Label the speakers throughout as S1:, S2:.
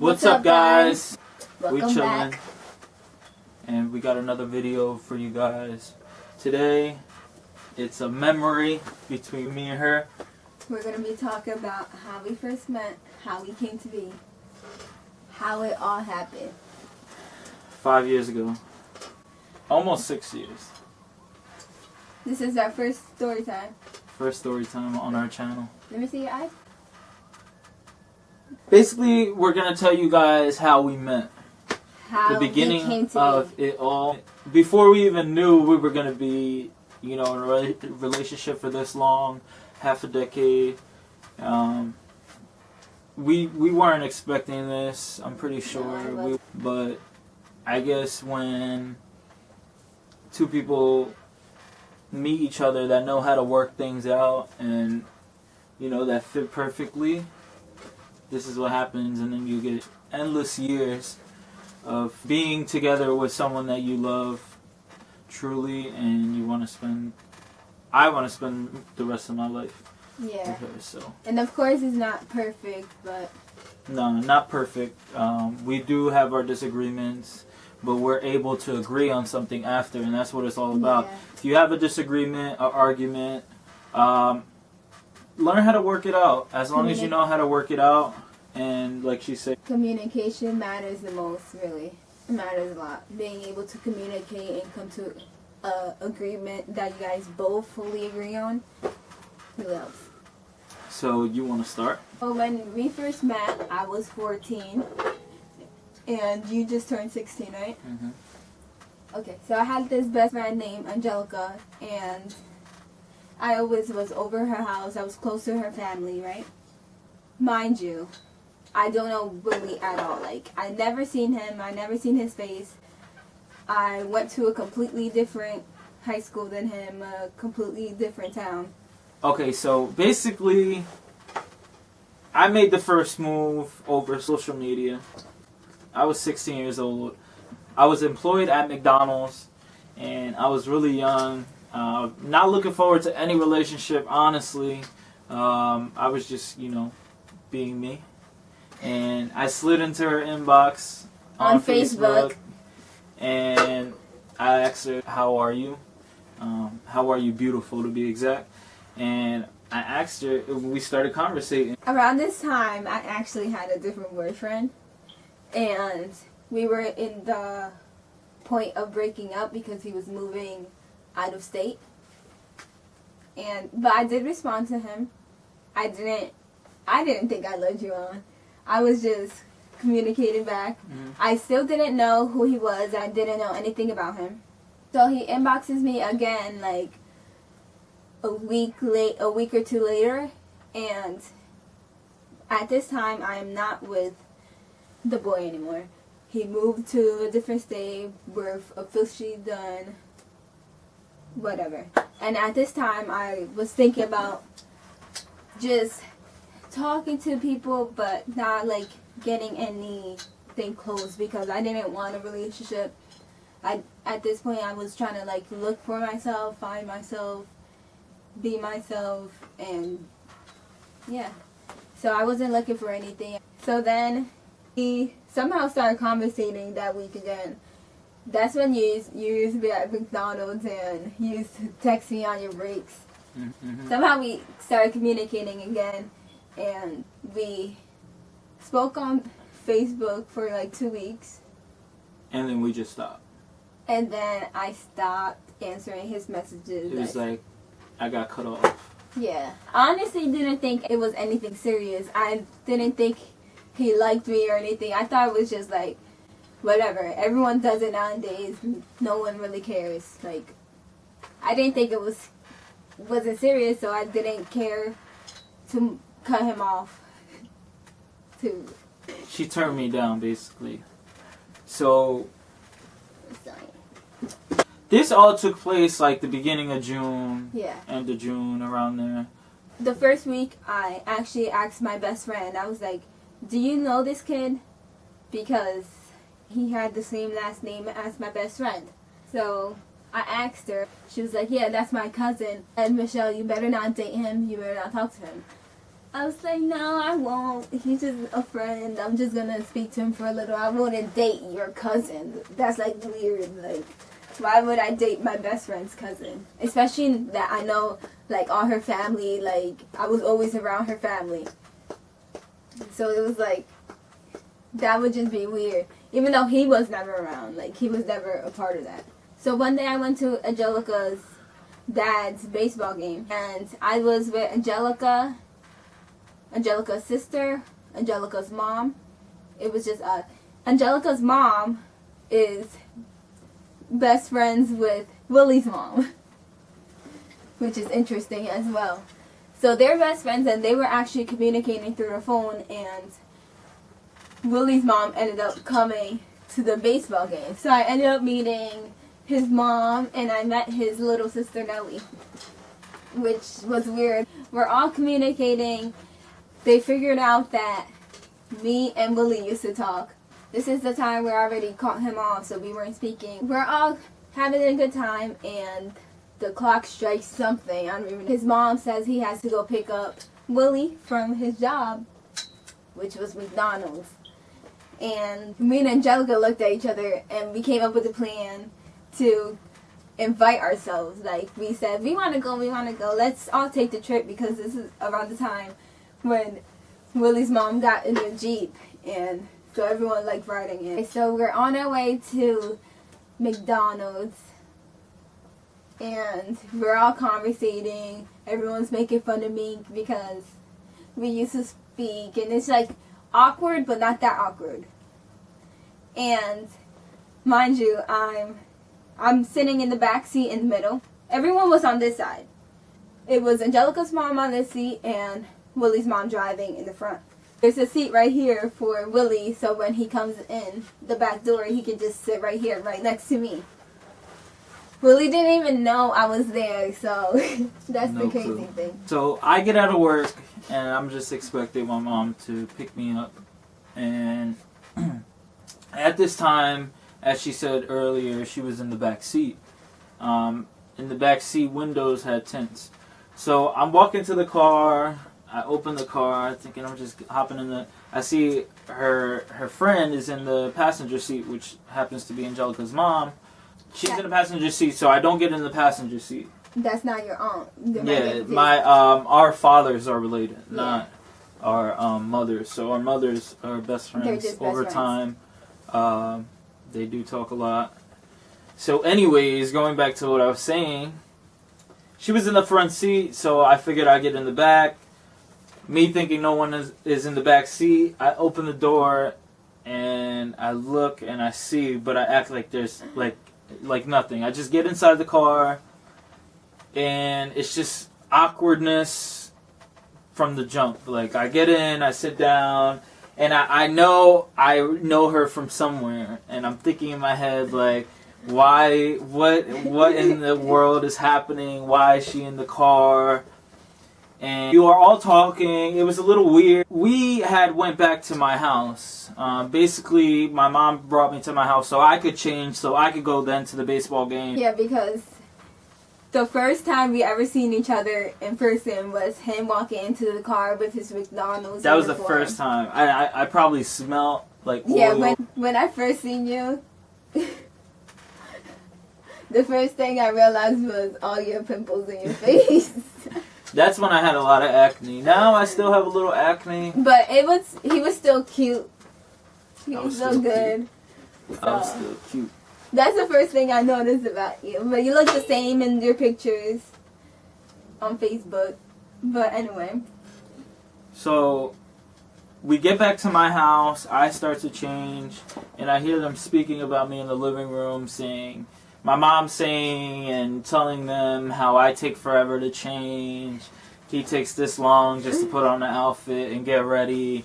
S1: What's up, guys? We
S2: Welcome
S1: chilling,
S2: back.
S1: and we got another video for you guys. Today, it's a memory between me and her.
S2: We're going to be talking about how we first met, how we came to be, how it all happened.
S1: 5 years ago. Almost 6 years.
S2: This is our first story time.
S1: First story time on our channel.
S2: Let me see your eyes.
S1: Basically, we're going to tell you guys how we met.
S2: How
S1: The beginning
S2: we came to
S1: of
S2: be.
S1: it all. Before we even knew we were going to be, in a relationship for this long, half a decade. We weren't expecting this, I'm pretty sure.
S2: No,
S1: But I guess when two people meet each other that know how to work things out and, that fit perfectly, this is what happens, and then you get endless years of being together with someone that you love truly, and I want to spend the rest of my life
S2: Yeah.
S1: with her. So
S2: And of course it's not perfect, but
S1: no, not perfect. We do have our disagreements, but we're able to agree on something after, and that's what it's all about.
S2: Yeah.
S1: If you have a disagreement, an argument, learn how to work it out. As long as you know how to work it out, and like she said,
S2: communication matters the most, really. It matters a lot. Being able to communicate and come to an agreement that you guys both fully agree on really helps.
S1: so you want to start?
S2: Well, when we first met, I was 14, and you just turned 16, right?
S1: Mm-hmm.
S2: Okay, so I had this best friend named Angelica, and I always was over her house. I was close to her family, right? Mind you, I don't know Willie at all. Like, I never seen him. I never seen his face. I went to a completely different high school than him, a completely different town.
S1: Okay, so basically, I made the first move over social media. I was 16 years old. I was employed at McDonald's, and I was really young. Not looking forward to any relationship, honestly. I was just, being me. And I slid into her inbox on Facebook, and I asked her, "How are you? How are you, beautiful, to be exact?" And I asked her, we started conversating.
S2: Around this time, I actually had a different boyfriend, and we were in the point of breaking up because he was moving out of state. But I did respond to him. I didn't think I led you on. I was just communicating back.
S1: Mm-hmm.
S2: I still didn't know who he was. I didn't know anything about him. So he inboxes me again, like a week or two later, and at this time I am not with the boy anymore. He moved to a different state. We're officially done. Whatever. And at this time I was thinking about just talking to people, but not like getting anything close, because I didn't want a relationship. At this point I was trying to like look for myself, find myself, be myself, and yeah. So I wasn't looking for anything. So then we somehow started conversating that week again. That's when you used to be at McDonald's and you used to text me on your breaks.
S1: Mm-hmm.
S2: Somehow we started communicating again, and we spoke on Facebook for like 2 weeks.
S1: And then we just stopped.
S2: And then I stopped answering his messages.
S1: It was like I got cut off.
S2: Yeah. I honestly didn't think it was anything serious. I didn't think he liked me or anything. I thought it was just like, whatever. Everyone does it nowadays. No one really cares. Like, I didn't think it wasn't serious, so I didn't care to cut him off.
S1: She turned me down, basically. So this all took place like the beginning of June, end of June, around there.
S2: The first week, I actually asked my best friend. I was like, "Do you know this kid?" Because he had the same last name as my best friend. So I asked her. She was like, "Yeah, that's my cousin. And Michelle, you better not date him. You better not talk to him." I was like, no, I won't. He's just a friend. I'm just gonna speak to him for a little. I wouldn't date your cousin. That's like weird. Like, why would I date my best friend's cousin? Especially that I know like all her family. Like, I was always around her family. So it was like, that would just be weird. Even though he was never around. Like, he was never a part of that. So one day I went to Angelica's dad's baseball game. And I was with Angelica's sister, Angelica's mom. It was just us. Angelica's mom is best friends with Willie's mom, which is interesting as well. So they're best friends, and they were actually communicating through the phone, and Willie's mom ended up coming to the baseball game. So I ended up meeting his mom, and I met his little sister Nellie, which was weird. We're all communicating. They figured out that me and Willie used to talk. This is the time where I already caught him off, so we weren't speaking. We're all having a good time, and the clock strikes something. I don't even know. His mom says he has to go pick up Willie from his job, which was McDonald's. And me and Angelica looked at each other, and we came up with a plan to invite ourselves. Like, we said, we want to go. Let's all take the trip, because this is around the time when Willie's mom got in the Jeep, and so everyone liked riding it. So we're on our way to McDonald's, and we're all conversating. Everyone's making fun of me because we used to speak, and it's like awkward, but not that awkward. And mind you, I'm sitting in the back seat in the middle. Everyone was on this side. It was Angelica's mom on this seat and Willie's mom driving in the front. There's a seat right here for Willie, so when he comes in the back door, he can just sit right here, right next to me. Willie didn't even know I was there, so that's the crazy thing.
S1: So I get out of work, and I'm just expecting my mom to pick me up. And at this time, as she said earlier, she was in the back seat. In the back seat, windows had tints. So I'm walking to the car. I open the car, thinking I'm just hopping in the... I see her friend is in the passenger seat, which happens to be Angelica's mom. She's in the passenger seat, so I don't get in the passenger seat.
S2: That's not your aunt.
S1: Our fathers are related, not our mothers. So our mothers are best friends over time. They do talk a lot. So anyways, going back to what I was saying, she was in the front seat, so I figured I'd get in the back. Me thinking no one is in the back seat, I open the door and I look and I see, but I act like there's like nothing. I just get inside the car and it's just awkwardness from the jump. Like, I get in, I sit down, and I know her from somewhere, and I'm thinking in my head, like, what in the world is happening? Why is she in the car? And you are all talking. It was a little weird. We had went back to my house. Basically, my mom brought me to my house so I could change, so I could go then to the baseball game.
S2: Yeah, because the first time we ever seen each other in person was him walking into the car with his McDonald's.
S1: That was the first time. I probably smelled like oil.
S2: Yeah, when I first seen you, the first thing I realized was all your pimples in your face.
S1: That's when I had a lot of acne. Now I still have a little acne.
S2: But he was still cute. He was still good.
S1: Cute. I was still cute.
S2: That's the first thing I noticed about you. But you look the same in your pictures on Facebook. But anyway.
S1: So we get back to my house. I start to change. And I hear them speaking about me in the living room, saying... My mom saying and telling them how I take forever to change. He takes this long just to put on an outfit and get ready.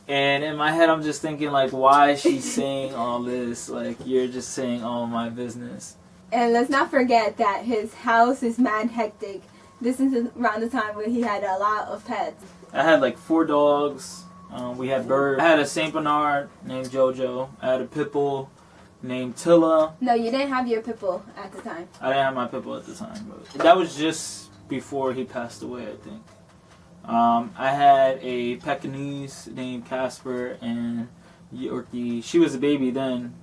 S1: And in my head, I'm just thinking, like, why is she saying all this? Like, you're just saying all my business.
S2: And let's not forget that his house is mad hectic. This is around the time where he had a lot of pets.
S1: I had, like, 4 dogs. We had birds. I had a Saint Bernard named Jojo. I had a pit bull named Tilla.
S2: No, you didn't have your pit bull at the time.
S1: I didn't have my pit bull at the time. But that was just before he passed away, I think. I had a Pekingese named Casper and Yorkie. She was a baby then.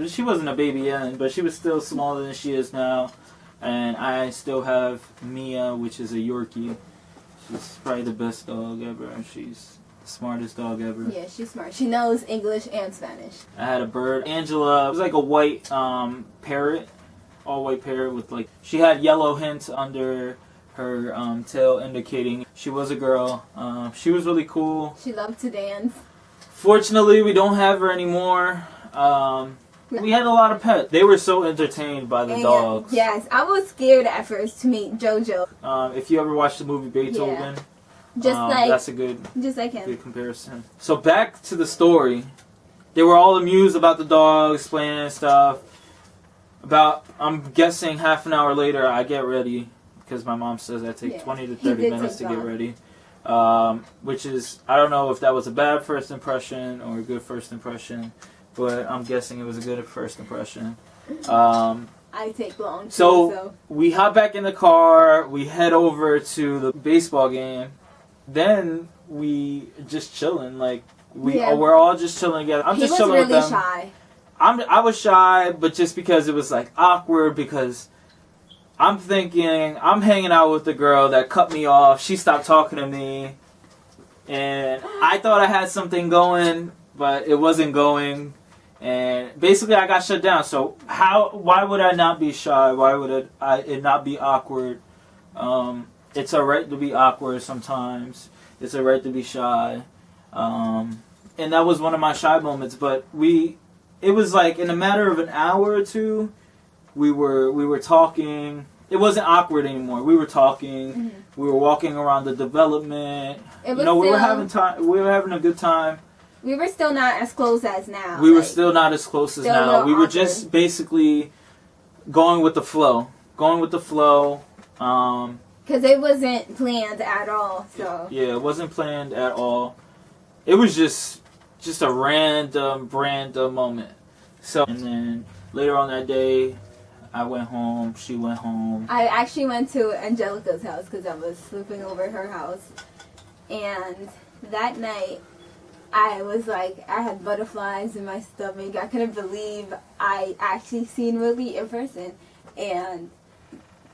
S1: She wasn't a baby then, but she was still smaller than she is now. And I still have Mia, which is a Yorkie. She's probably the best dog ever. She's the smartest dog ever.
S2: Yeah, she's smart. She knows English and Spanish.
S1: I had a bird. Angela, it was like a white parrot. All white parrot with like... She had yellow hints under her tail indicating she was a girl. She was really cool.
S2: She loved to dance.
S1: Fortunately, we don't have her anymore. We had a lot of pets. They were so entertained by the dogs.
S2: Yes, I was scared at first to meet JoJo.
S1: If you ever watched the movie Beethoven, that's a good comparison. So back to the story. They were all amused about the dogs, playing and stuff. I'm guessing half an hour later, I get ready. Because my mom says I take 20 to 30 minutes to get ready. Which is, I don't know if that was a bad first impression or a good first impression. But I'm guessing it was a good first impression.
S2: I take long too,
S1: so we hop back in the car. We head over to the baseball game. Then we just chilling. Like, we're all just chilling together. I'm just chilling with them. He was really
S2: shy.
S1: I was shy, but just because it was like awkward because... I'm thinking, I'm hanging out with the girl that cut me off. She stopped talking to me. And I thought I had something going, but it wasn't going. And basically I got shut down. So why would I not be shy? Why would it not be awkward? It's alright to be awkward sometimes. It's alright to be shy. And that was one of my shy moments. But it was like in a matter of an hour or two, we were talking. It wasn't awkward anymore. We were talking. Mm-hmm. We were walking around the development. We were having time. We were having a good time.
S2: We were still not as close as now.
S1: We were still not as close as now. We were just basically going with the flow. Because
S2: it wasn't planned at all. So
S1: yeah, it wasn't planned at all. It was just a random moment. So and then later on that day, I went home. She went home.
S2: I actually went to Angelica's house because I was sleeping over at her house. And that night, I was like, I had butterflies in my stomach. I couldn't believe I actually seen Willie in person. And,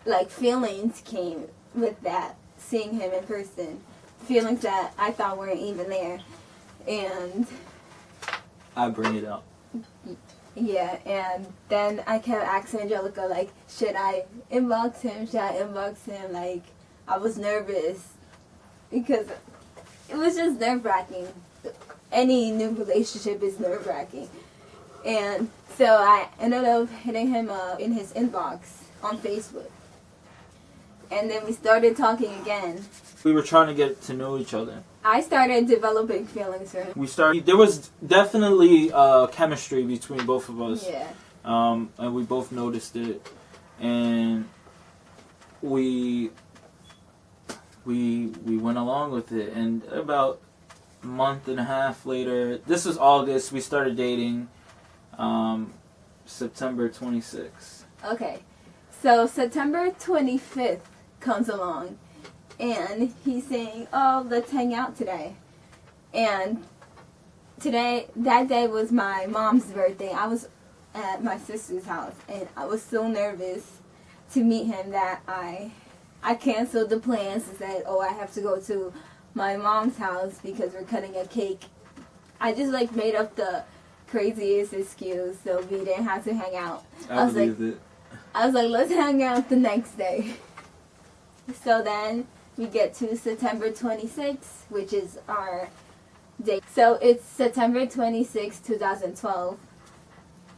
S2: like, feelings came with that, seeing him in person. Feelings that I thought weren't even there. And
S1: I bring it up.
S2: Yeah, and then I kept asking Angelica, like, should I inbox him? Like, I was nervous because it was just nerve-wracking. Any new relationship is nerve-wracking. And so I ended up hitting him up in his inbox on Facebook. And then we started talking again. We
S1: were trying to get to know each other.
S2: I started developing feelings for him.
S1: There was definitely chemistry between both of us.
S2: Yeah.
S1: And we both noticed it. And we went along with it. And about a month and a half later, this was August, we started dating September 26th.
S2: Okay. So September 25th comes along. And he's saying, oh, let's hang out today. And that day was my mom's birthday. I was at my sister's house. And I was so nervous to meet him that I canceled the plans and said, oh, I have to go to my mom's house because we're cutting a cake. I just, like, made up the craziest excuse so we didn't have to hang out. I was like, let's hang out the next day. So then we get to September 26th, which is our date. So it's September 26th, 2012,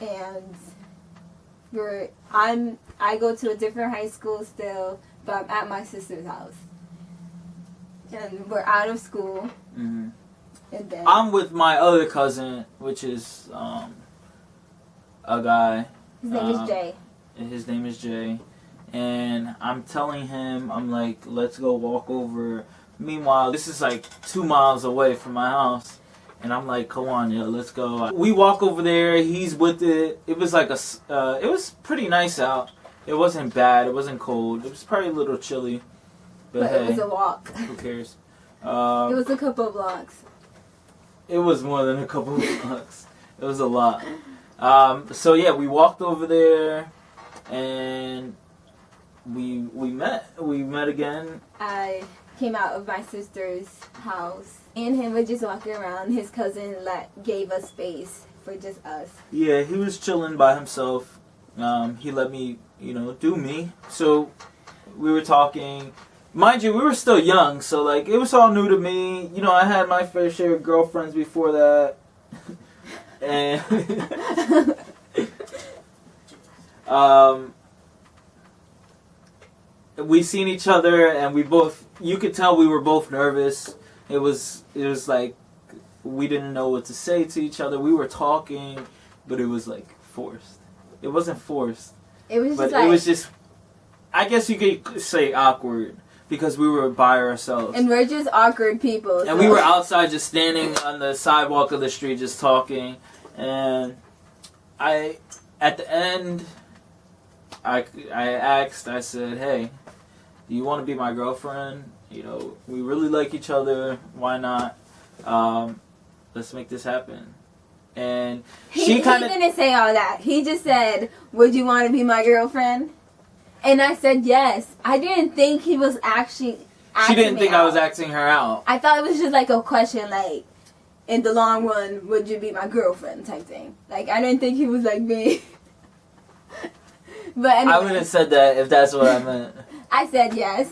S2: and I go to a different high school still, but I'm at my sister's house, and we're out of school.
S1: Mm-hmm.
S2: And then
S1: I'm with my other cousin, which is a guy.
S2: His name is Jay.
S1: His name is Jay. And I'm telling him, I'm like, let's go walk over. Meanwhile, this is like 2 miles away from my house. And I'm like, come on, yeah, let's go. We walk over there. He's with it. It was like it was pretty nice out. It wasn't bad. It wasn't cold. It was probably a little chilly. But hey,
S2: it was a walk.
S1: Who cares?
S2: It was a couple of blocks.
S1: It was more than a couple of blocks. It was a lot. So yeah, we walked over there, and we met. We met again.
S2: I came out of my sister's house, and him was just walking around. His cousin gave us space for just us.
S1: Yeah, he was chilling by himself. He let me, do me. So we were talking. Mind you, we were still young, so like it was all new to me. I had my fair share of girlfriends before that, and we seen each other, and you could tell we were both nervous. It was like we didn't know what to say to each other. We were talking, but it was like forced. It wasn't forced.
S2: It was
S1: but
S2: just
S1: it was just, I guess you could say awkward, because we were by ourselves.
S2: And we're just awkward people.
S1: And we were outside just standing on the sidewalk of the street just talking. And at the end, I said, hey, do you want to be my girlfriend? We really like each other. Why not? Let's make this happen. And he
S2: didn't say all that. He just said, would you want to be my girlfriend? And I said yes. I didn't think he was actually
S1: She didn't think I was acting her out.
S2: I thought it was just like a question, like, in the long run, would you be my girlfriend type thing. Like, I didn't think he was like me. But anyway,
S1: I wouldn't have said that if that's what I meant.
S2: I said yes.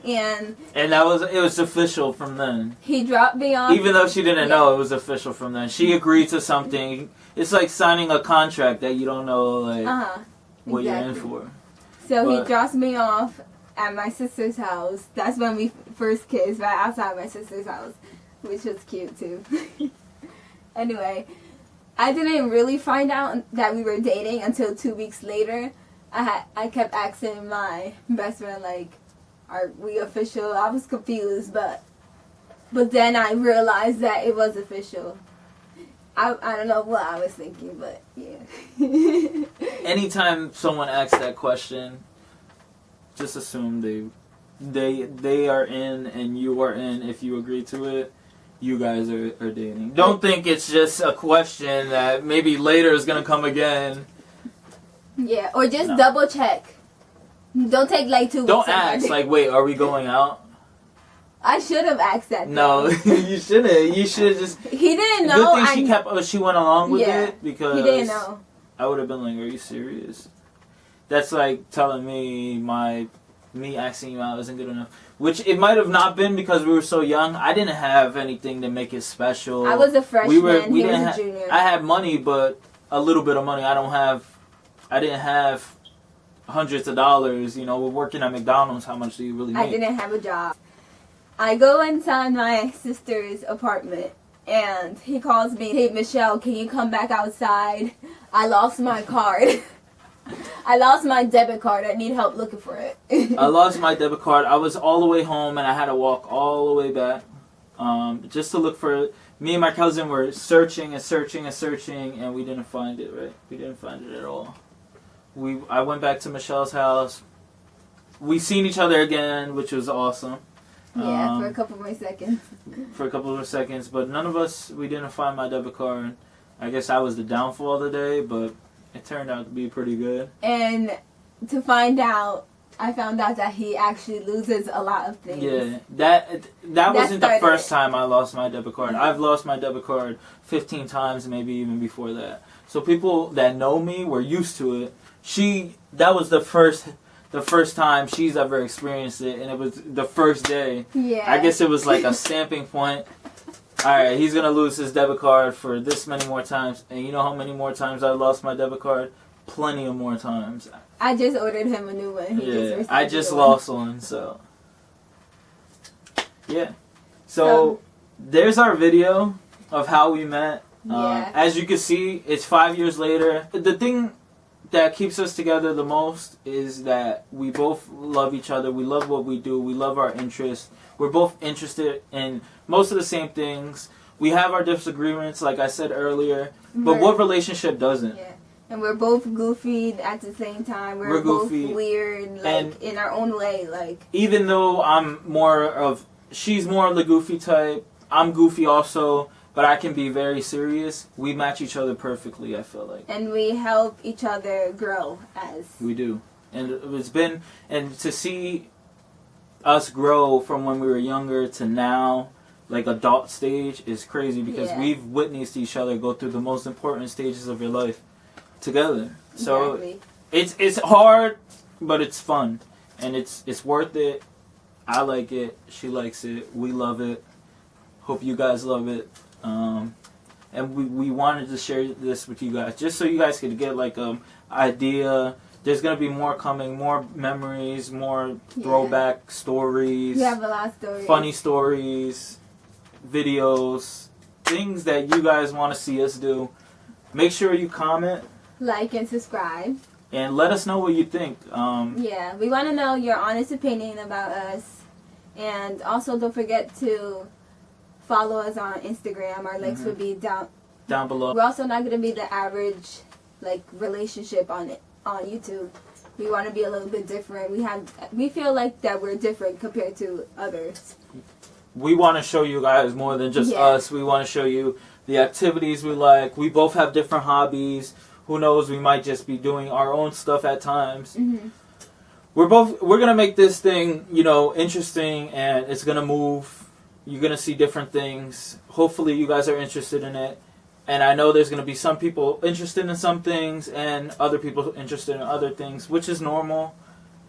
S2: And
S1: it was official from then.
S2: He dropped me off.
S1: Even though she didn't know, it was official from then. She agreed to something. It's like signing a contract that you don't know, like, what you're in for.
S2: So he drops me off at my sister's house. That's when we first kissed, right outside my sister's house, which was cute too. Anyway, I didn't really find out that we were dating until 2 weeks later. I kept asking my best friend, like, are we official? I was confused, but then I realized that it was official. I don't know what I was thinking, but yeah.
S1: Anytime someone asks that question, just assume they are in and you are in. If you agree to it, you guys are dating. Don't think it's just a question that maybe later is gonna come again.
S2: Yeah, or just double check. Don't take like 2 weeks.
S1: Don't ask like, wait, are we going out?
S2: I should have asked that.
S1: No, you shouldn't. You should just.
S2: He didn't know.
S1: Good thing she went along with it, because
S2: he didn't know.
S1: I would have been like, "Are you serious?" That's like telling me me asking you out isn't good enough. Which it might have not been, because we were so young. I didn't have anything to make it special.
S2: I was a freshman. He was a junior.
S1: I had money, but a little bit of money. I didn't have hundreds of dollars. We're working at McDonald's. How much do you really make?
S2: I didn't have a job. I go inside my sister's apartment, and he calls me, hey, Michelle, can you come back outside? I lost my card. I lost my debit card. I need help looking for it.
S1: I lost my debit card. I was all the way home, and I had to walk all the way back just to look for it. Me and my cousin were searching and searching and searching, and we didn't find it, right? We didn't find it at all. I went back to Michelle's house. We seen each other again, which was awesome.
S2: Yeah, for a couple more seconds.
S1: But none of us, we didn't find my debit card. I guess I was the downfall of the day, but it turned out to be pretty good.
S2: And to find out, I found out that he actually loses a lot of things.
S1: Yeah, that wasn't the first time I lost my debit card. I've lost my debit card 15 times, maybe even before that. So people that know me were used to it. That was the first time she's ever experienced it, and it was the first day.
S2: Yeah.
S1: I guess it was like a stamping point. Alright, he's going to lose his debit card for this many more times. And you know how many more times I lost my debit card? Plenty of more times.
S2: I just ordered him a new one.
S1: I just lost one, so. Yeah. So, there's our video of how we met.
S2: Yeah.
S1: As you can see, it's 5 years later. The thing that keeps us together the most is that we both love each other. We love what we do. We love our interests. We're both interested in most of the same things. We have our disagreements, like I said earlier. But what relationship doesn't?
S2: Yeah. And we're both goofy at the same time. We're both
S1: goofy,
S2: weird, like, in our own way. Like,
S1: even though I'm more of she's more of the goofy type. I'm goofy also, but I can be very serious. We match each other perfectly, I feel like.
S2: And we help each other grow as...
S1: We do. And it's been... And to see us grow from when we were younger to now, like adult stage, is crazy because we've witnessed each other go through the most important stages of your life together. So it's hard, but it's fun. And it's worth it. I like it. She likes it. We love it. Hope you guys love it. And we wanted to share this with you guys just so you guys could get like idea. There's gonna be more coming, more memories, more throwback stories.
S2: We have a lot of stories.
S1: Funny stories, videos, things that you guys want to see us do. Make sure you comment,
S2: like, and subscribe.
S1: And let us know what you think.
S2: Yeah, we want to know your honest opinion about us. And also don't forget to follow us on Instagram. Our links will be down
S1: below.
S2: We're also not going to be the average like relationship on YouTube. We want to be a little bit different. We feel like that we're different compared to others.
S1: We want to show you guys more than just us. We want to show you the activities we like. We both have different hobbies. Who knows, we might just be doing our own stuff at times.
S2: Mm-hmm.
S1: We're going to make this thing, interesting, and it's going to move. You're going to see different things. Hopefully you guys are interested in it. And I know there's going to be some people interested in some things and other people interested in other things, which is normal.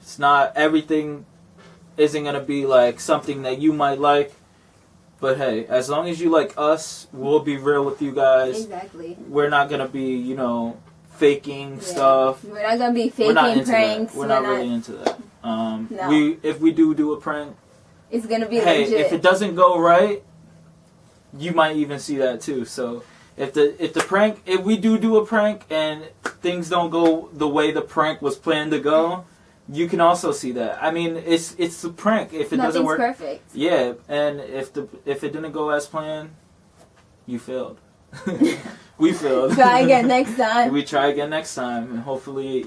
S1: It's not everything isn't going to be like something that you might like. But hey, as long as you like us, we'll be real with you guys.
S2: Exactly.
S1: We're not going to be, faking stuff.
S2: We're not going to be faking pranks.
S1: We're not really into that.
S2: No.
S1: If we do a prank,
S2: it's going to be
S1: hey,
S2: legit.
S1: if it doesn't go right, you might even see that too. So if we do a prank and things don't go the way the prank was planned to go, you can also see that. I mean, it's a prank. If it doesn't work,
S2: perfect.
S1: Yeah, and if it didn't go as planned, you failed. We failed.
S2: Try again next time.
S1: We try again next time, and hopefully,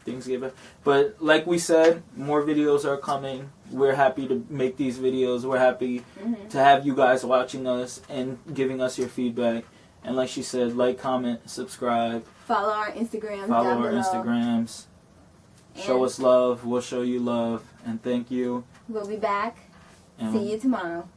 S1: things get better. But like we said, more videos are coming. We're happy to make these videos. We're happy to have you guys watching us and giving us your feedback. And like she said, like, comment, subscribe.
S2: Follow our Instagrams.
S1: Follow our Instagrams. Show us love. We'll show you love. And thank you.
S2: We'll be back.
S1: And
S2: see you tomorrow.